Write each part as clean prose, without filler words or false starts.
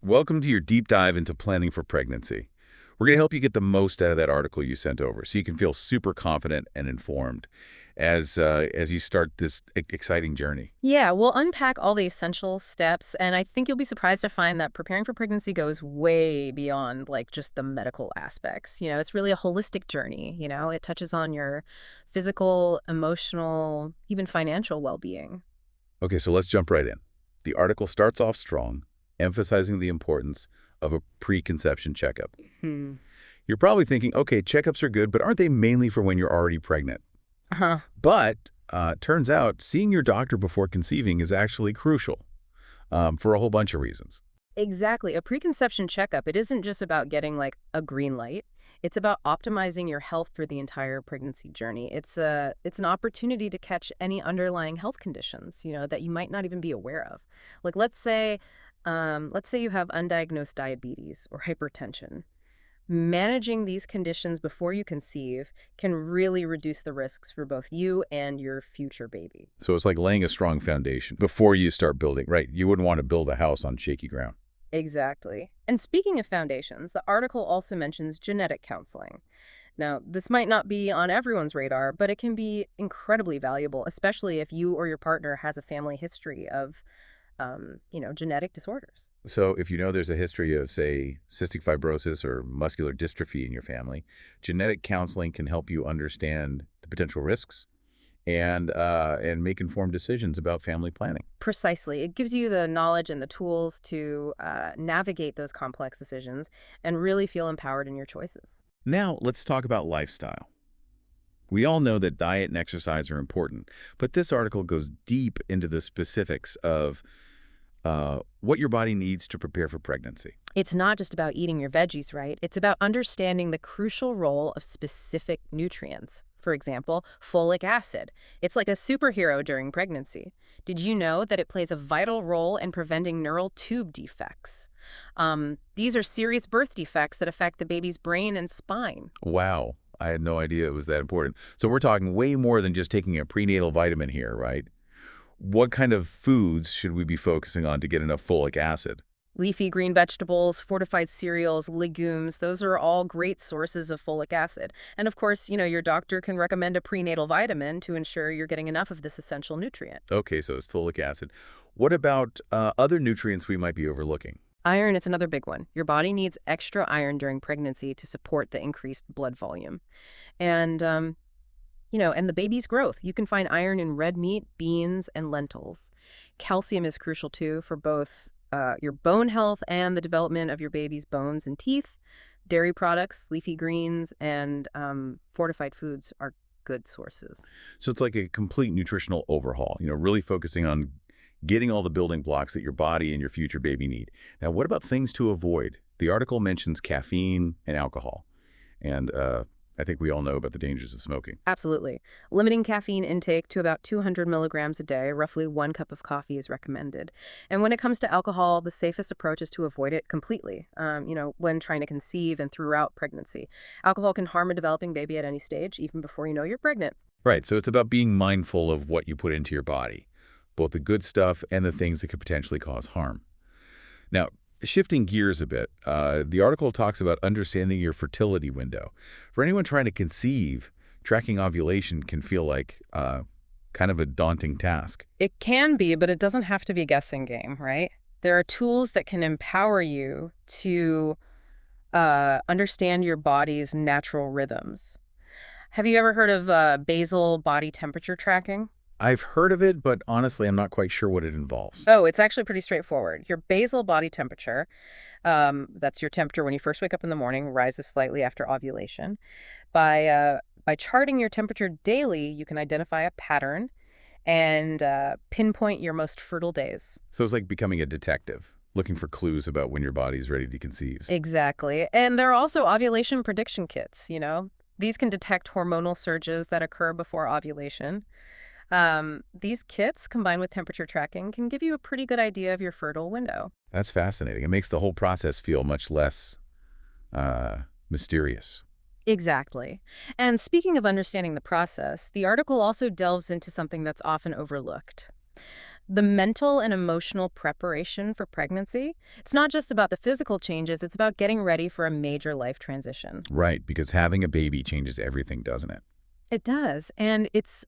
Welcome to your deep dive into planning for pregnancy. We're going to help you get the most out of that article you sent over so you can feel super confident and informed as you start this exciting journey. Yeah, we'll unpack all the essential steps, and I think you'll be surprised to find that preparing for pregnancy goes way beyond like just the medical aspects. It's really a holistic journey. It touches on your physical, emotional, even financial well-being. Okay, so let's jump right in. The article starts off strong, emphasizing the importance of a preconception checkup. Hmm. You're probably thinking, okay, checkups are good, but aren't they mainly for when you're already pregnant? Uh-huh. But turns out seeing your doctor before conceiving is actually crucial for a whole bunch of reasons. Exactly. A preconception checkup, it isn't just about getting like a green light. It's about optimizing your health for the entire pregnancy journey. It's an opportunity to catch any underlying health conditions, that you might not even be aware of. Like let's say you have undiagnosed diabetes or hypertension. Managing these conditions before you conceive can really reduce the risks for both you and your future baby. So it's like laying a strong foundation before you start building, right? You wouldn't want to build a house on shaky ground. Exactly. And speaking of foundations, the article also mentions genetic counseling. Now, this might not be on everyone's radar, but it can be incredibly valuable, especially if you or your partner has a family history of, genetic disorders. So if you know there's a history of, say, cystic fibrosis or muscular dystrophy in your family, genetic counseling can help you understand the potential risks and make informed decisions about family planning. Precisely. It gives you the knowledge and the tools to navigate those complex decisions and really feel empowered in your choices. Now, let's talk about lifestyle. We all know that diet and exercise are important, but this article goes deep into the specifics of what your body needs to prepare for pregnancy. It's not just about eating your veggies right. It's about understanding the crucial role of specific nutrients. For example, folic acid. It's like a superhero during pregnancy. Did you know that it plays a vital role in preventing neural tube defects? These are serious birth defects that affect the baby's brain and spine. Wow, I had no idea it was that important. So we're talking way more than just taking a prenatal vitamin here, right? What kind of foods should we be focusing on to get enough folic acid? Leafy green vegetables, fortified cereals, legumes, those are all great sources of folic acid. And of course, your doctor can recommend a prenatal vitamin to ensure you're getting enough of this essential nutrient. Okay, so it's folic acid. What about other nutrients we might be overlooking? Iron is another big one. Your body needs extra iron during pregnancy to support the increased blood volume. And the baby's growth. You can find iron in red meat, beans, and lentils. Calcium is crucial too for both your bone health and the development of your baby's bones and teeth. Dairy products, leafy greens, and fortified foods are good sources. So it's like a complete nutritional overhaul, really focusing on getting all the building blocks that your body and your future baby need. Now, what about things to avoid? The article mentions caffeine and alcohol, and I think we all know about the dangers of smoking. Absolutely. Limiting caffeine intake to about 200 milligrams a day, roughly 1 cup of coffee is recommended. And when it comes to alcohol, the safest approach is to avoid it completely, when trying to conceive and throughout pregnancy. Alcohol can harm a developing baby at any stage, even before you know you're pregnant. Right, so it's about being mindful of what you put into your body, both the good stuff and the things that could potentially cause harm. Now, shifting gears a bit, the article talks about understanding your fertility window. For anyone trying to conceive, tracking ovulation can feel like kind of a daunting task. It can be, but it doesn't have to be a guessing game, right? There are tools that can empower you to understand your body's natural rhythms. Have you ever heard of basal body temperature tracking? I've heard of it, but honestly, I'm not quite sure what it involves. Oh, it's actually pretty straightforward. Your basal body temperature, that's your temperature when you first wake up in the morning, rises slightly after ovulation. By charting your temperature daily, you can identify a pattern and pinpoint your most fertile days. So it's like becoming a detective, looking for clues about when your body's ready to conceive. Exactly. And there are also ovulation prediction kits. These can detect hormonal surges that occur before ovulation. These kits, combined with temperature tracking, can give you a pretty good idea of your fertile window. That's fascinating. It makes the whole process feel much less mysterious. Exactly. And speaking of understanding the process, the article also delves into something that's often overlooked. The mental and emotional preparation for pregnancy, it's not just about the physical changes, it's about getting ready for a major life transition. Right, because having a baby changes everything, doesn't it? It does, and it's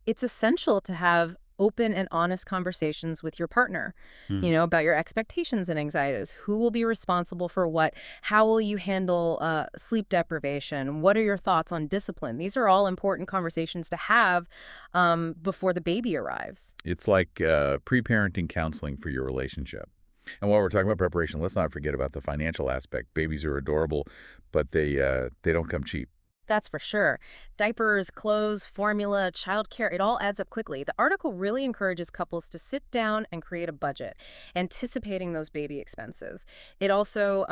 essential to have open and honest conversations with your partner, Hmm. about your expectations and anxieties. Who will be responsible for what? How will you handle sleep deprivation? What are your thoughts on discipline? These are all important conversations to have before the baby arrives. It's like pre-parenting counseling for your relationship. And while we're talking about preparation, let's not forget about the financial aspect. Babies are adorable, but they don't come cheap. That's for sure. Diapers, clothes, formula, childcare, it all adds up quickly. The article really encourages couples to sit down and create a budget, anticipating those baby expenses. It also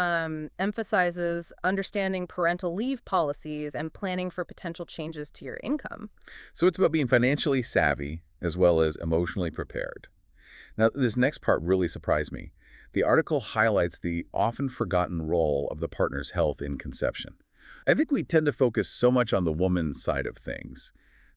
emphasizes understanding parental leave policies and planning for potential changes to your income. So it's about being financially savvy as well as emotionally prepared. Now, this next part really surprised me. The article highlights the often forgotten role of the partner's health in conception. I think we tend to focus so much on the woman's side of things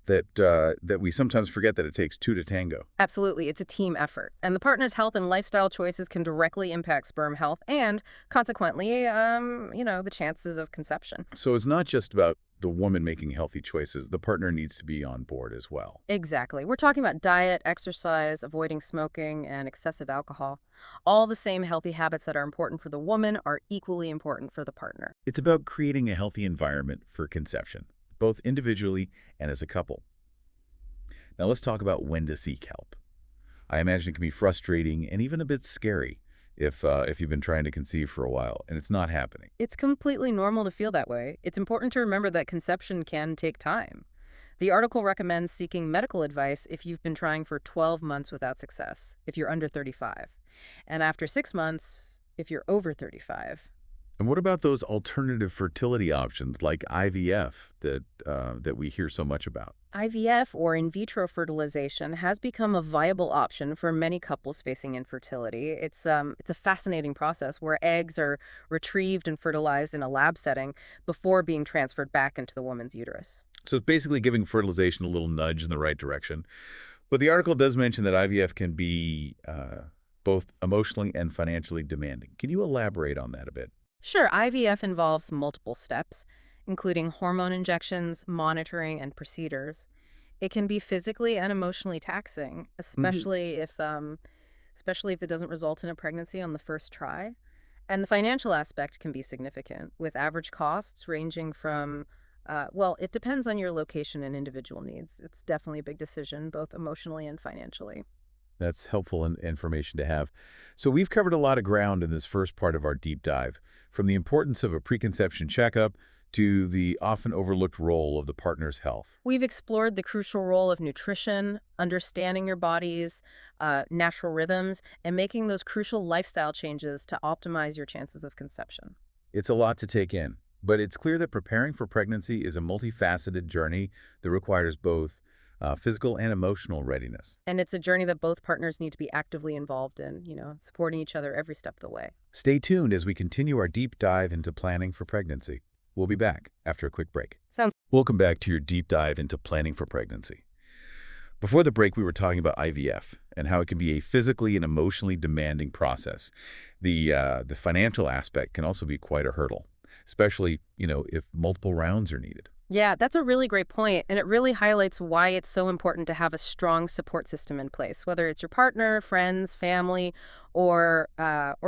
that we sometimes forget that it takes two to tango. Absolutely, it's a team effort. And the partner's health and lifestyle choices can directly impact sperm health and, consequently, the chances of conception. So it's not just about the woman making healthy choices. The partner needs to be on board as well. Exactly. We're talking about diet, exercise, avoiding smoking, and excessive alcohol. All the same healthy habits that are important for the woman are equally important for the partner. It's about creating a healthy environment for conception, both individually and as a couple. Now let's talk about when to seek help. I imagine it can be frustrating and even a bit scary if you've been trying to conceive for a while and it's not happening. It's completely normal to feel that way. It's important to remember that conception can take time. The article recommends seeking medical advice if you've been trying for 12 months without success, if you're under 35, and after 6 months, if you're over 35. And what about those alternative fertility options like IVF that we hear so much about? IVF, or in vitro fertilization, has become a viable option for many couples facing infertility. It's a fascinating process where eggs are retrieved and fertilized in a lab setting before being transferred back into the woman's uterus. So it's basically giving fertilization a little nudge in the right direction. But the article does mention that IVF can be both emotionally and financially demanding. Can you elaborate on that a bit? Sure, IVF involves multiple steps, including hormone injections, monitoring, and procedures. It can be physically and emotionally taxing, Hmm. especially if it doesn't result in a pregnancy on the first try. And the financial aspect can be significant, with average costs ranging from, it depends on your location and individual needs. It's definitely a big decision, both emotionally and financially. That's helpful information to have. So we've covered a lot of ground in this first part of our deep dive, from the importance of a preconception checkup to the often overlooked role of the partner's health. We've explored the crucial role of nutrition, understanding your body's natural rhythms, and making those crucial lifestyle changes to optimize your chances of conception. It's a lot to take in, but it's clear that preparing for pregnancy is a multifaceted journey that requires both physical and emotional readiness. And it's a journey that both partners need to be actively involved in, supporting each other every step of the way. Stay tuned as we continue our deep dive into planning for pregnancy. We'll be back after a quick break. Sounds Welcome back to your deep dive into planning for pregnancy. Before the break, we were talking about IVF and how it can be a physically and emotionally demanding process. The financial aspect can also be quite a hurdle, especially, if multiple rounds are needed. Yeah, that's a really great point, and it really highlights why it's so important to have a strong support system in place, whether it's your partner, friends, family, or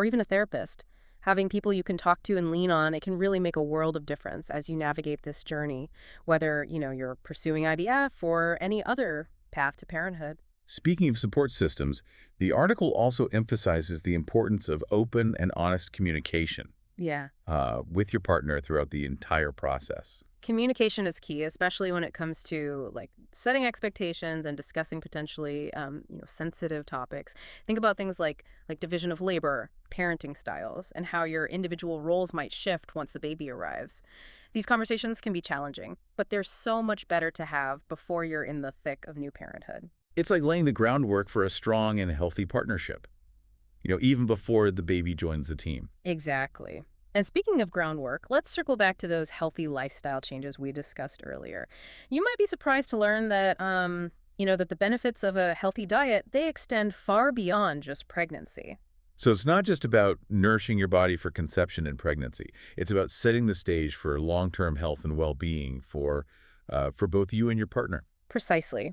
even a therapist. Having people you can talk to and lean on, it can really make a world of difference as you navigate this journey, whether, you're pursuing IVF or any other path to parenthood. Speaking of support systems, the article also emphasizes the importance of open and honest communication Yeah. with your partner throughout the entire process. Communication is key, especially when it comes to like setting expectations and discussing potentially, sensitive topics. Think about things like division of labor, parenting styles, and how your individual roles might shift once the baby arrives. These conversations can be challenging, but they're so much better to have before you're in the thick of new parenthood. It's like laying the groundwork for a strong and healthy partnership, even before the baby joins the team. Exactly. And speaking of groundwork, let's circle back to those healthy lifestyle changes we discussed earlier. You might be surprised to learn that That the benefits of a healthy diet, they extend far beyond just pregnancy. So it's not just about nourishing your body for conception and pregnancy. It's about setting the stage for long-term health and well-being for both you and your partner. Precisely.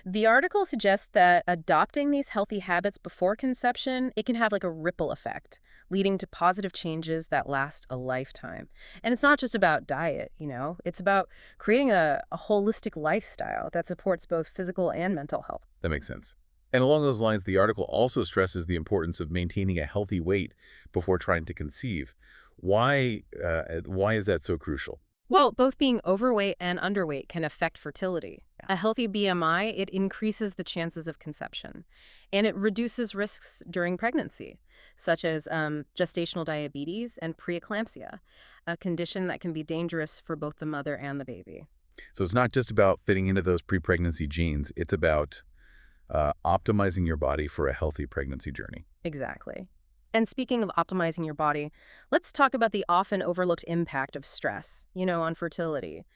The article suggests that adopting these healthy habits before conception, it can have like a ripple effect, leading to positive changes that last a lifetime. And it's not just about diet. It's about creating a holistic lifestyle that supports both physical and mental health. That makes sense. And along those lines, the article also stresses the importance of maintaining a healthy weight before trying to conceive. Why is that so crucial? Well, both being overweight and underweight can affect fertility. Yeah. A healthy BMI, it increases the chances of conception, and it reduces risks during pregnancy, such as gestational diabetes and preeclampsia, a condition that can be dangerous for both the mother and the baby. So it's not just about fitting into those pre-pregnancy genes. It's about optimizing your body for a healthy pregnancy journey. Exactly. And speaking of optimizing your body, let's talk about the often overlooked impact of stress, on fertility.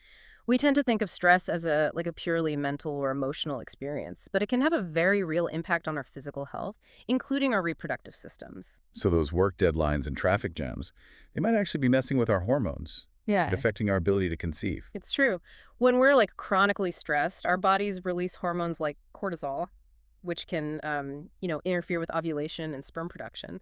We tend to think of stress as a purely mental or emotional experience, but it can have a very real impact on our physical health, including our reproductive systems. So those work deadlines and traffic jams, they might actually be messing with our hormones and Yeah, affecting our ability to conceive. it's true. When we're like chronically stressed, our bodies release hormones like cortisol, which can, interfere with ovulation and sperm production.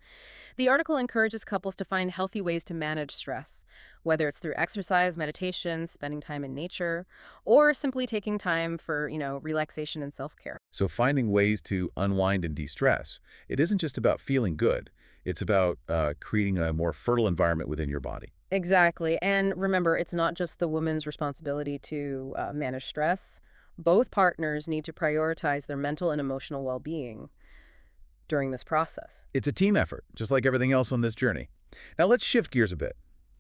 The article encourages couples to find healthy ways to manage stress, whether it's through exercise, meditation, spending time in nature, or simply taking time for relaxation and self-care. So finding ways to unwind and de-stress, it isn't just about feeling good. It's about creating a more fertile environment within your body. Exactly. And remember, it's not just the woman's responsibility to manage stress. Both partners need to prioritize their mental and emotional well-being during this process. It's a team effort, just like everything else on this journey. Now let's shift gears a bit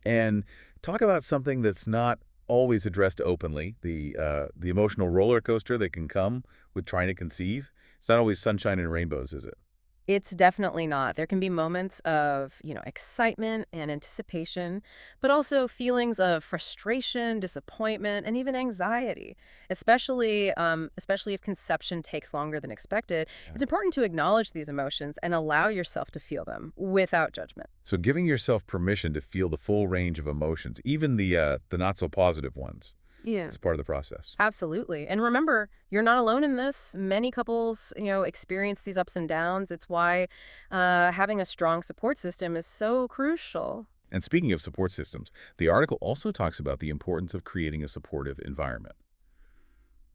and talk about something that's not always addressed openly, the emotional roller coaster that can come with trying to conceive. It's not always sunshine and rainbows, is it? It's definitely not. There can be moments of excitement and anticipation, but also feelings of frustration, disappointment, and even anxiety, especially if conception takes longer than expected. Yeah. It's important to acknowledge these emotions and allow yourself to feel them without judgment. So giving yourself permission to feel the full range of emotions, even the not so positive ones, Yeah. is part of the process. Absolutely. And remember, you're not alone in this. Many couples experience these ups and downs. It's why having a strong support system is so crucial. And speaking of support systems, the article also talks about the importance of creating a supportive environment,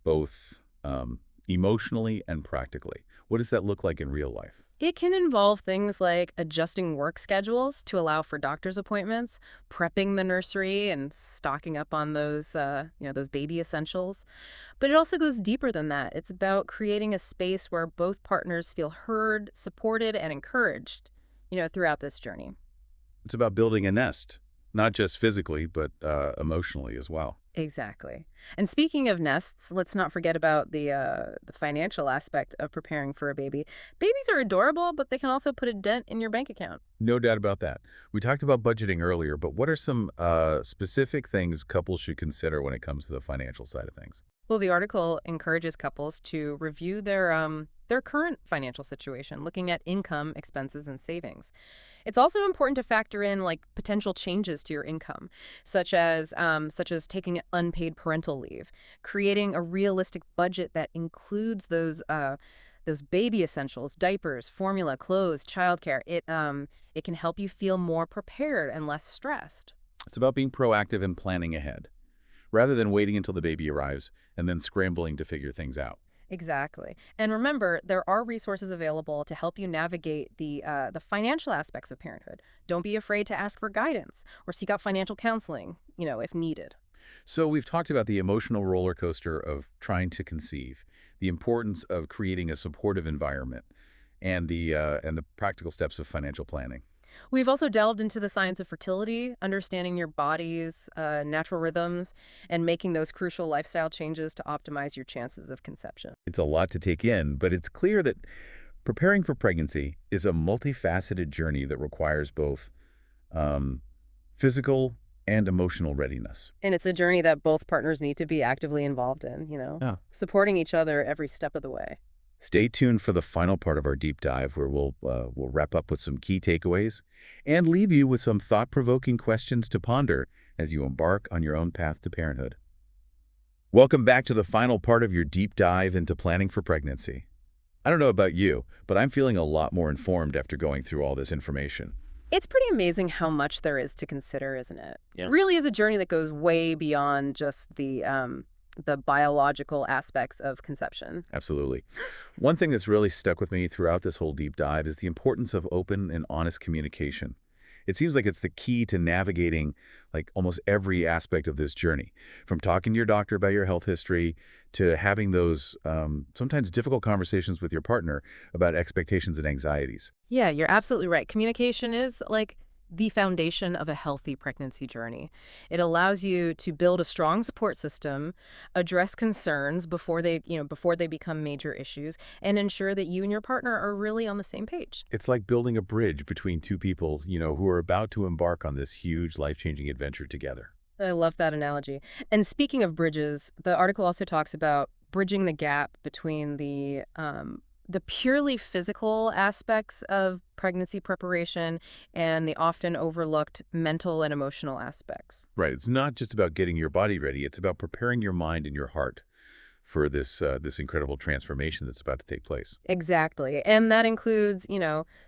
both emotionally and practically. What does that look like in real life? It can involve things like adjusting work schedules to allow for doctor's appointments, prepping the nursery, and stocking up on those baby essentials. But it also goes deeper than that. It's about creating a space where both partners feel heard, supported, and encouraged throughout this journey. It's about building a nest, not just physically, but emotionally as well. Exactly. And speaking of nests, let's not forget about the financial aspect of preparing for a baby. Babies are adorable, but they can also put a dent in your bank account. No doubt about that. We talked about budgeting earlier, but what are some specific things couples should consider when it comes to the financial side of things? Well, the article encourages couples to review their current financial situation, looking at income, expenses, and savings. It's also important to factor in like potential changes to your income, such as taking taking unpaid parental leave, creating a realistic budget that includes those baby essentials, diapers, formula, clothes, childcare. It can help you feel more prepared and less stressed. It's about being proactive and planning ahead, rather than waiting until the baby arrives and then scrambling to figure things out. Exactly. And remember, there are resources available to help you navigate the financial aspects of parenthood. Don't be afraid to ask for guidance or seek out financial counseling if needed. So we've talked about the emotional roller coaster of trying to conceive, the importance of creating a supportive environment, and the practical steps of financial planning. We've also delved into the science of fertility, understanding your body's natural rhythms, and making those crucial lifestyle changes to optimize your chances of conception. It's a lot to take in, but it's clear that preparing for pregnancy is a multifaceted journey that requires both um, physical, and emotional readiness. And it's a journey that both partners need to be actively involved in, Yeah. supporting each other every step of the way. Stay tuned for the final part of our deep dive where we'll wrap up with some key takeaways and leave you with some thought-provoking questions to ponder as you embark on your own path to parenthood. Welcome back to the final part of your deep dive into planning for pregnancy. I don't know about you, but I'm feeling a lot more informed after going through all this information. It's pretty amazing how much there is to consider, isn't it? Yeah. Really is a journey that goes way beyond just the biological aspects of conception. Absolutely. One thing that's really stuck with me throughout this whole deep dive is the importance of open and honest communication. It seems like it's the key to navigating like almost every aspect of this journey, from talking to your doctor about your health history to having those sometimes difficult conversations with your partner about expectations and anxieties. Yeah, you're absolutely right. Communication is like the foundation of a healthy pregnancy journey. It allows you to build a strong support system, address concerns before they become major issues, and ensure that you and your partner are really on the same page. It's like building a bridge between two people, who are about to embark on this huge life-changing adventure together. I love that analogy. And speaking of bridges, the article also talks about bridging the gap between the purely physical aspects of pregnancy preparation and the often overlooked mental and emotional aspects. Right. It's not just about getting your body ready. It's about preparing your mind and your heart for this incredible transformation that's about to take place. Exactly. And that includes,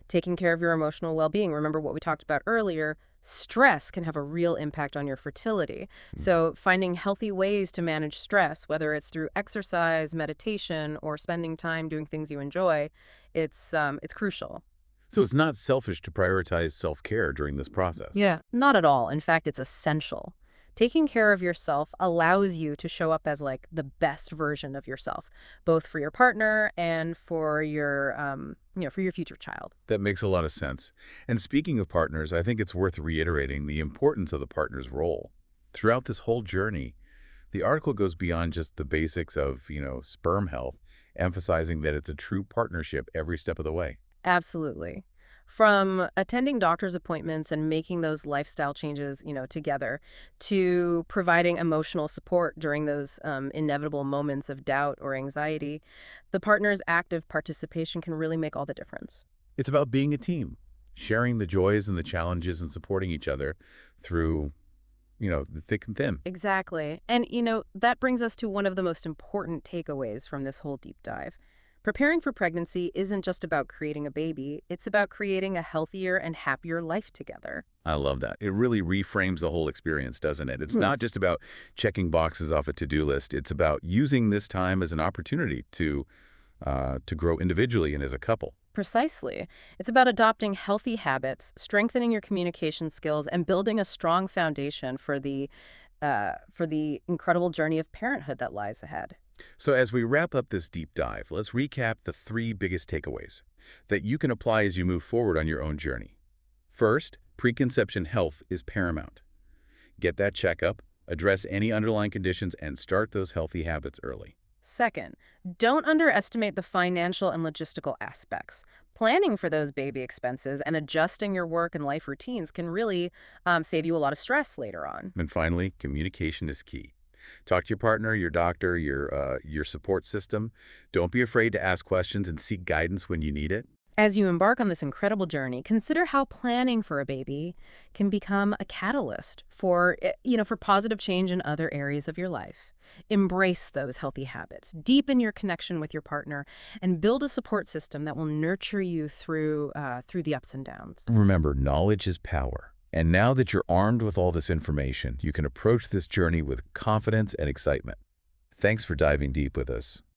taking care of your emotional well-being. Remember what we talked about earlier, stress can have a real impact on your fertility. Mm. So finding healthy ways to manage stress, whether it's through exercise, meditation, or spending time doing things you enjoy, it's crucial. So it's not selfish to prioritize self-care during this process. Yeah. Not at all. In fact, it's essential. Taking care of yourself allows you to show up as like the best version of yourself, both for your partner and for your future child. That makes a lot of sense. And speaking of partners, I think it's worth reiterating the importance of the partner's role. Throughout this whole journey, the article goes beyond just the basics of, sperm health, emphasizing that it's a true partnership every step of the way. Absolutely. From attending doctor's appointments and making those lifestyle changes, together, to providing emotional support during those inevitable moments of doubt or anxiety, the partner's active participation can really make all the difference. It's about being a team, sharing the joys and the challenges and supporting each other through, the thick and thin. Exactly. And, that brings us to one of the most important takeaways from this whole deep dive. Preparing for pregnancy isn't just about creating a baby, it's about creating a healthier and happier life together. I love that. It really reframes the whole experience, doesn't it? It's Hmm. not just about checking boxes off a to-do list. It's about using this time as an opportunity to grow individually and as a couple. Precisely. It's about adopting healthy habits, strengthening your communication skills, and building a strong foundation for the incredible journey of parenthood that lies ahead. So as we wrap up this deep dive, let's recap the three biggest takeaways that you can apply as you move forward on your own journey. First, preconception health is paramount. Get that checkup, address any underlying conditions, and start those healthy habits early. Second, don't underestimate the financial and logistical aspects. Planning for those baby expenses and adjusting your work and life routines can really save you a lot of stress later on. And finally, communication is key. Talk to your partner, your doctor, your support system. Don't be afraid to ask questions and seek guidance when you need it. As you embark on this incredible journey, consider how planning for a baby can become a catalyst for positive change in other areas of your life. Embrace those healthy habits, deepen your connection with your partner, and build a support system that will nurture you through the ups and downs. Remember, knowledge is power. And now that you're armed with all this information, you can approach this journey with confidence and excitement. Thanks for diving deep with us.